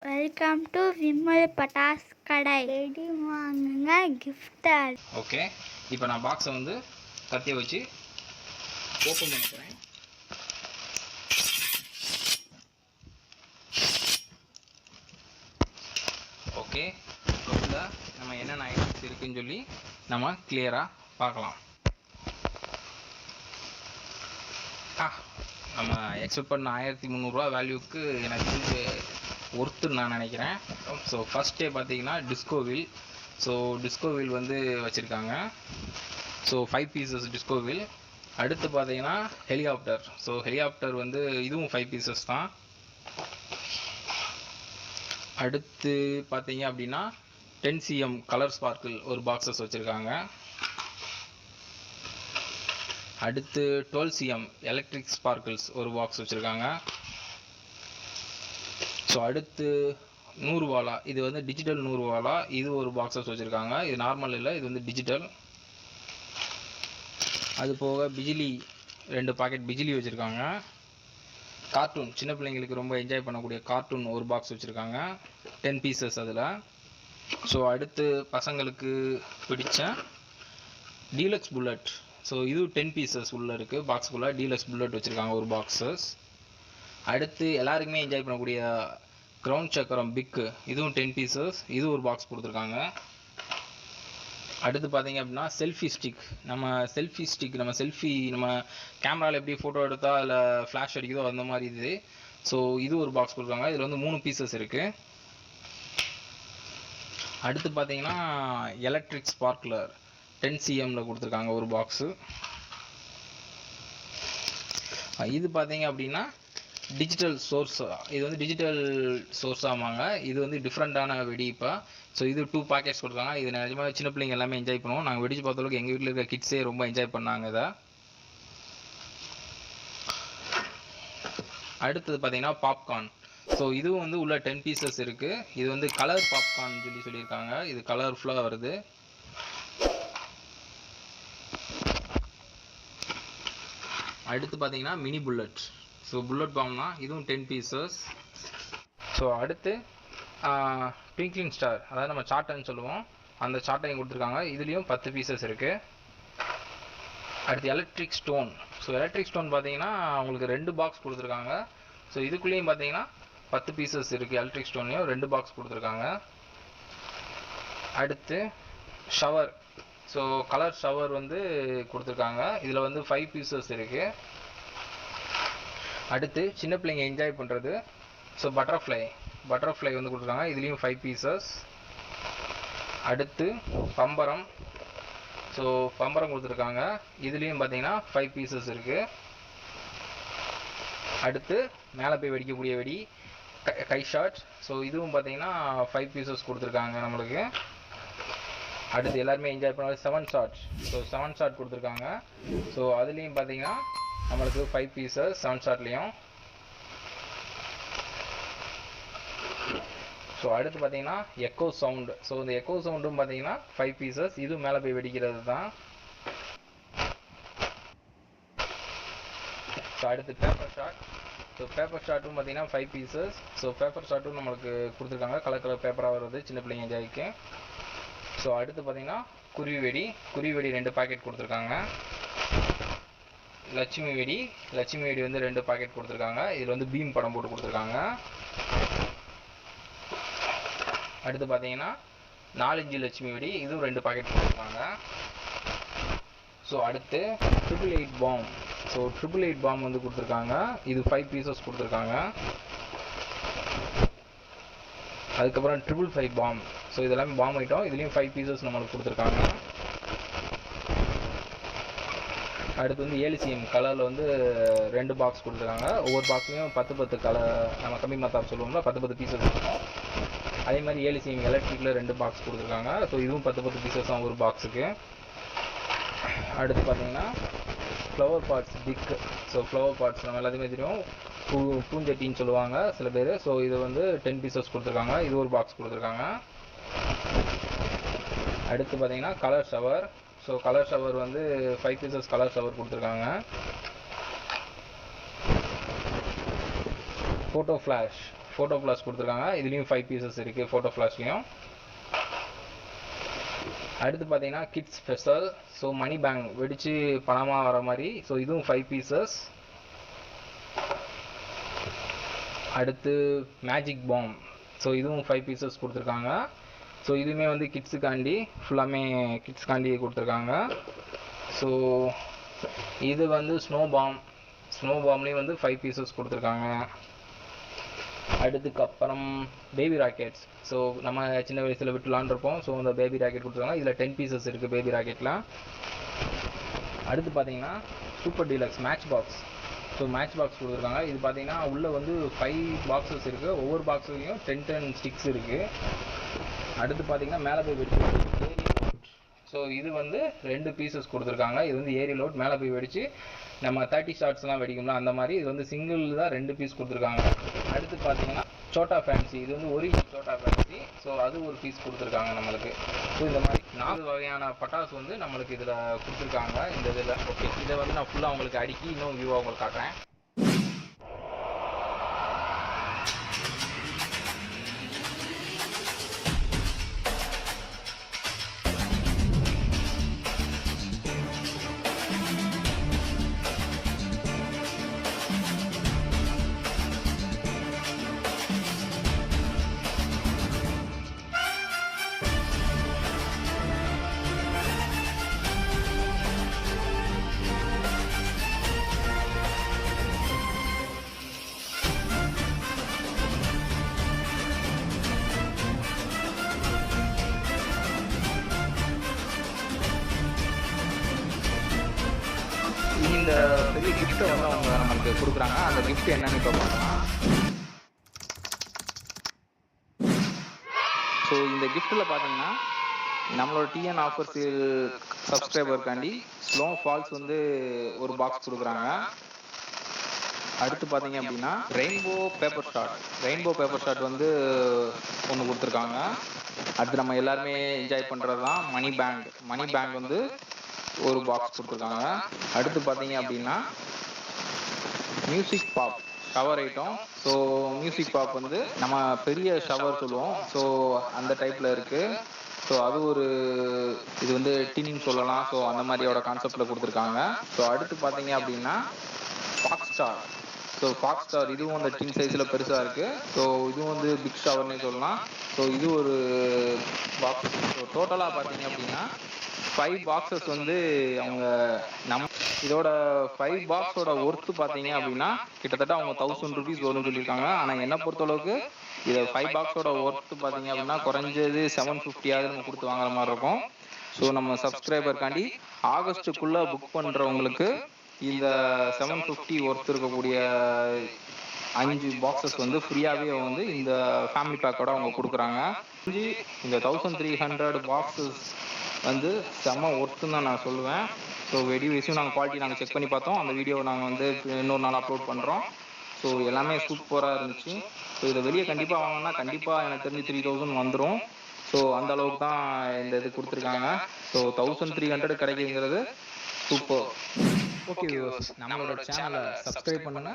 Welcome to Vimal பட்டாஸ் கடை. Ready வாங்குங்க gifted. Okay, இப்போ நான் பாக்ஸை வந்து கத்தியை வச்சு ஓப்பன் பண்ண போகிறேன். ஓகே, உள்ள நம்ம என்னென்ன ஐட்டம்ஸ் இருக்குன்னு சொல்லி நம்ம கிளியராக பார்க்கலாம். நம்ம எக்ஸ்பெக்ட் பண்ண 1300 வேல்யூக்கு எனக்கு இது ஒர்த்துன்னு நான் நினைக்கிறேன். ஸோ ஃபஸ்ட் டே பார்த்தீங்கன்னா டிஸ்கோவில். ஸோ டிஸ்கோவில் வந்து வச்சுருக்காங்க. ஸோ 5 பீசஸ் டிஸ்கோவில். அடுத்து பார்த்தீங்கன்னா ஹெலிகாப்டர். ஸோ ஹெலிகாப்டர் வந்து இதுவும் 5 பீசஸ் தான். அடுத்து பார்த்தீங்க அப்படின்னா 10 cm கலர் ஸ்பார்க்கிள் ஒரு பாக்ஸஸ் வச்சுருக்காங்க. அடுத்து 12 cm எலக்ட்ரிக் ஸ்பார்க்கிள்ஸ் ஒரு பாக்ஸ் வச்சுருக்காங்க. ஸோ அடுத்து 100 வாலா, இது வந்து டிஜிட்டல் 100 வாலா, இது ஒரு பாக்ஸஸ் வச்சுருக்காங்க. இது நார்மல் இல்லை, இது வந்து டிஜிட்டல். அது போக பிஜிலி 2 பாக்கெட் பிஜிலி வச்சுருக்காங்க. கார்ட்டூன், சின்ன பிள்ளைங்களுக்கு ரொம்ப என்ஜாய் பண்ணக்கூடிய கார்ட்டூன் ஒரு பாக்ஸ் வச்சுருக்காங்க, 10 பீசஸ் அதில். ஸோ அடுத்து பசங்களுக்கு பிடிச்ச டீலக்ஸ் புல்லட். ஸோ இது 10 பீசஸ் உள்ளே இருக்குது பாக்ஸுக்குள்ளே. டீலக்ஸ் புல்லட் வச்சுருக்காங்க ஒரு பாக்ஸஸ். அடுத்து எல்லாருக்குமே என்ஜாய் பண்ணக்கூடிய கிரவுண்ட் சக்கரம் பிக்கு, இதுவும் 10 பீசஸ், இது ஒரு பாக்ஸ் கொடுத்துருக்காங்க. அடுத்து பார்த்தீங்க அப்படின்னா செல்ஃபி ஸ்டிக். நம்ம செல்ஃபி நம்ம கேமராவில் எப்படி ஃபோட்டோ எடுத்தால் அதில் ஃப்ளாஷ் அடிக்குதோ அந்த மாதிரி இது. ஸோ இது ஒரு பாக்ஸ் கொடுத்துருக்காங்க. இதில் வந்து 3 பீசஸ் இருக்குது. அடுத்து பார்த்தீங்கன்னா எலக்ட்ரிக் ஸ்பார்க்லர் 10 cmல கொடுத்துருக்காங்க ஒரு பாக்ஸு. இது பார்த்தீங்க அப்படின்னா டிஜிட்டல் சோர்ஸ். இது வந்து டிஜிட்டல் சோர்ஸ் ஆமாங்க. இது வந்து டிஃப்ரெண்ட்டான வெடி. இப்போ ஸோ இது 2 பாக்கெட்ஸ் கொடுத்தாங்க. இது நிஜமாக சின்ன பிள்ளைங்க எல்லாமே என்ஜாய் பண்ணுவோம். நாங்கள் வெடிச்சு பார்த்தளவுக்கு எங்கள் வீட்டில் இருக்க கிட்ஸே ரொம்ப என்ஜாய் பண்ணாங்க இதை. அடுத்தது பார்த்தீங்கன்னா பாப்கார்ன். ஸோ இதுவும் வந்து உள்ள 10 பீசஸ் இருக்குது. இது வந்து கலர் பாப்கார்ன் சொல்லியிருக்காங்க. இது கலர்ஃபுல்லாக வருது. அடுத்து பார்த்தீங்கன்னா mini bullet. So bullet bomb தான், இதுவும் 10 பீசஸ். ஸோ அடுத்து ட்விங்க்லிங் ஸ்டார், அதாவது நம்ம சாட்டைன்னு சொல்லுவோம், அந்த சாட்டையும் கொடுத்துருக்காங்க. இதுலேயும் 10 பீசஸ் இருக்குது. அடுத்து electric stone. So electric stone பார்த்தீங்கன்னா அவங்களுக்கு 2 பாக்ஸ் கொடுத்துருக்காங்க. ஸோ இதுக்குள்ளேயும் பார்த்தீங்கன்னா 10 பீசஸ் இருக்குது. எலக்ட்ரிக் ஸ்டோன்லேயும் 2 பாக்ஸ் கொடுத்துருக்காங்க. அடுத்து ஷவர். ஸோ கலர் ஷவர் வந்து கொடுத்துருக்காங்க. இதில் வந்து 5 பீசஸ் இருக்குது. அடுத்து சின்ன பிள்ளைங்க என்ஜாய் பண்ணுறது, ஸோ பட்டர்ஃப்ளை வந்து கொடுத்துருக்காங்க. இதுலேயும் 5 பீசஸ். அடுத்து பம்பரம். ஸோ பம்பரம் கொடுத்துருக்காங்க. இதுலேயும் பார்த்தீங்கன்னா 5 பீசஸ் இருக்குது. அடுத்து மேலே போய் வெடிக்கக்கூடிய வெடி கை ஷாட். ஸோ இதுவும் பார்த்தீங்கன்னா 5 பீசஸ் கொடுத்துருக்காங்க நம்மளுக்கு. அடுத்து எல்லாருமே என்ஜாய் பண்ண 7 ஷாட். ஸோ 7 ஷாட் கொடுத்துருக்காங்க. ஸோ அதுலேயும் பார்த்தீங்கன்னா நம்மளுக்கு 5 பீசஸ் 7 ஷாட்லேயும். ஸோ அடுத்து பார்த்தீங்கன்னா எக்கோ சவுண்டு. ஸோ இந்த எக்கோ சவுண்டும் பார்த்தீங்கன்னா 5 பீசஸ். இதுவும் மேலே போய் வெடிக்கிறது தான். ஸோ அடுத்து பேப்பர் ஷாட். ஸோ பேப்பர் ஷாட்டும் பார்த்தீங்கன்னா 5 பீசஸ். ஸோ பேப்பர் ஷாட்டும் நம்மளுக்கு கொடுத்துருக்காங்க. கலர் பேப்பராக வருது சின்ன பிள்ளைங்க என்ஜாய்க்கு. ஸோ அடுத்து பார்த்தீங்கன்னா குருவி வெடி 2 பாக்கெட் கொடுத்துருக்காங்க. லட்சுமி வெடி வந்து 2 பாக்கெட் கொடுத்துருக்காங்க. இதில் வந்து பீம் படம் போட்டு கொடுத்துருக்காங்க. அடுத்து பார்த்தீங்கன்னா 4 இன்ச்சு லட்சுமி வெடி, இதுவும் 2 பாக்கெட் கொடுத்துருக்காங்க. ஸோ அடுத்து 888 பாம். ஸோ 888 பாம் வந்து கொடுத்துருக்காங்க. இது 5 பீசஸ் கொடுத்துருக்காங்க. அதுக்கப்புறம் 555 பாம். ஸோ இதெல்லாமே பாம் ஐட்டம். இதுலேயும் 5 பீசஸ் நம்மளுக்கு கொடுத்துருக்காங்க. அடுத்து வந்து 7 cm கலரில் வந்து 2 பாக்ஸ் கொடுத்துருக்காங்க. ஒவ்வொரு பாக்ஸ்லையும் 10 கலர், நம்ம கம்மி மத்தாப் சொல்லுவோம்ல, 10 பீசஸ் இருக்கும். அதே மாதிரி 7 cm எலக்ட்ரிக்கில் 2 பாக்ஸ் கொடுத்துருக்காங்க. ஸோ இதுவும் 10 பீசஸ் தான் ஒரு பாக்ஸுக்கு. அடுத்து பார்த்தீங்கன்னா flower pots big. So flower pots நம்ம எல்லாத்தையுமே தெரியும், பூஞ்சட்டின்னு சொல்லுவாங்க சில பேர். ஸோ இது வந்து 10 பீசஸ் கொடுத்துருக்காங்க. இது ஒரு பாக்ஸ் கொடுத்துருக்காங்க. அடுத்து பார்த்தீங்கன்னா colour shower. So colour shower வந்து 5 பீசஸ் கலர் ஷவர் கொடுத்துருக்காங்க. ஃபோட்டோ ஃப்ளாஷ் ஃபோட்டோ ஃப்ளாஷ் கொடுத்துருக்காங்க. இதுலேயும் 5 பீசஸ் இருக்குது ஃபோட்டோ ஃப்ளாஷ்லேயும். அடுத்து பார்த்தீங்கன்னா kids special. So money bank வெடித்து பணமாக வர மாதிரி. ஸோ இதுவும் 5 பீசஸ். அடுத்து மேஜிக் பாம். ஸோ இதுவும் 5 பீசஸ் கொடுத்துருக்காங்க. ஸோ இதுவுமே வந்து கிட்ஸுக்காண்டி, ஃபுல்லாமே கிட்ஸுக்காண்டி கொடுத்துருக்காங்க. ஸோ இது வந்து ஸ்னோ பாம்லேயும் வந்து 5 பீசஸ் கொடுத்துருக்காங்க. அடுத்துக்கப்புறம் பேபி ராக்கெட்ஸ். ஸோ நம்ம சின்ன வயசில் விட்டு விளாண்டுருப்போம். ஸோ அந்த பேபி ராக்கெட் கொடுத்துருக்காங்க. இதில் 10 பீசஸ் இருக்குது பேபி ராக்கெட்டில். அடுத்து பார்த்தீங்கன்னா super deluxe match box. So match box கொடுத்துருக்காங்க. இது பார்த்தீங்கன்னா உள்ளே வந்து 5 பாக்ஸஸ் இருக்குது. ஒவ்வொரு பாக்ஸ்லையும் 10 ஸ்டிக்ஸ் இருக்குது. அடுத்து பார்த்தீங்கன்னா மேலே போய் வெடிச்சு ஏரி லோட். ஸோ இது வந்து 2 பீசஸ் கொடுத்துருக்காங்க. இது வந்து ஏரி லோட், மேலே போய் வெடிச்சு நம்ம 30 ஷாட்ஸ்லாம் வெடிக்கும்ல அந்த மாதிரி. இது வந்து சிங்கிள் தான் 2 பீஸ் கொடுத்துருக்காங்க. அடுத்து பார்த்தீங்கன்னா சோட்டா ஃபேன்சி. இது வந்து ஒரிஜினல் சோட்டா ஃபேன்சி. ஸோ அது ஒரு பீஸ் கொடுத்துருக்காங்க நம்மளுக்கு. ஸோ இந்த மாதிரி 4 வகையான பட்டாசு வந்து நம்மளுக்கு இதில் கொடுத்துருக்காங்க இந்த இதில். ஓகே, இதை வந்து நான் ஃபுல்லாக உங்களுக்கு அடுக்கி இன்னும் வியூவாக உங்களுக்கு காட்டுறேன். இந்த பெரிய கிஃப்ட்டை வந்து அவங்க நமக்கு கொடுக்குறாங்க. அந்த கிஃப்ட் என்னன்னு இப்போ பார்க்கலாம். ஸோ இந்த கிஃப்ட்டில் பார்த்தீங்கன்னா நம்மளோட டிஎன் ஆஃபர்ஸ் சப்ஸ்கிரைபருக்காண்டி ஸ்னோ ஃபால்ஸ் வந்து ஒரு பாக்ஸ் கொடுக்குறாங்க. அடுத்து பார்த்தீங்க அப்படின்னா ரெயின்போ பேப்பர் ஷாட் வந்து ஒன்று கொடுத்துருக்காங்க. அடுத்து நம்ம எல்லாருமே என்ஜாய் பண்ணுறது தான் மணி பேங்க் வந்து ஒரு பாக்ஸ் கொடுத்துருக்காங்க. அடுத்து பார்த்தீங்க அப்படின்னா music pop shower item. So music pop வந்து நம்ம பெரிய ஷவர் சொல்லுவோம். ஸோ அந்த டைப்பில் இருக்குது. ஸோ அது ஒரு இது வந்து டின்னு சொல்லலாம். ஸோ அந்த மாதிரியோட கான்செப்டில் கொடுத்துருக்காங்க. ஸோ அடுத்து பார்த்தீங்க அப்படின்னா ஃபாக்ஸ் ஸ்டார் இதுவும் அந்த டின் சைஸில் பெருசாக இருக்குது. ஸோ இதுவும் வந்து பிக் ஷவர்னே சொல்லலாம். ஸோ இது ஒரு பாக்ஸ். ஸோ டோட்டலாக பார்த்தீங்க அப்படின்னா 5 பாக்ஸஸ் வந்து அவங்க இதோட 5 பாக்ஸோட ஒர்த்து பார்த்தீங்க அப்படின்னா கிட்டத்தட்ட அவங்க 1000 rupees வரும்னு சொல்லியிருக்காங்க. ஆனால் என்னை பொறுத்தளவுக்கு இதை 5 பாக்ஸோட ஒர்த்து பார்த்தீங்க அப்படின்னா குறைஞ்சது 750 நம்ம கொடுத்து வாங்குற மாதிரி இருக்கும். ஸோ நம்ம சப்ஸ்கிரைபருக்காண்டி ஆகஸ்ட்டுக்குள்ளே புக் பண்ணுறவங்களுக்கு இந்த 750 ஒர்த் இருக்கக்கூடிய 5 பாக்ஸஸ் வந்து ஃப்ரீயாகவே வந்து இந்த ஃபேமிலி பேக்கோட அவங்க கொடுக்குறாங்க. இந்த 1300 பாக்ஸஸ் வந்து செம்ம ஒர்த்துன்னு தான் நான் சொல்லுவேன். ஸோ வீடியோஸும் நாங்கள் குவாலிட்டி நாங்கள் செக் பண்ணி பார்த்தோம். அந்த வீடியோவை நாங்கள் வந்து இன்னொரு நாள் அப்லோட் பண்ணுறோம். ஸோ எல்லாமே சூப்பராக இருந்துச்சு. ஸோ இதை வெளியே கண்டிப்பாக வாங்கினா கண்டிப்பாக எனக்கு தெரிஞ்சு 3000 வந்துடும். ஸோ அந்த அளவுக்கு தான் இந்த இது கொடுத்துருக்காங்க. So 1300 கிடைக்குங்கிறது super. ஓகே, நம்மளோட சேனலை சப்ஸ்கிரைப் பண்ணுங்க,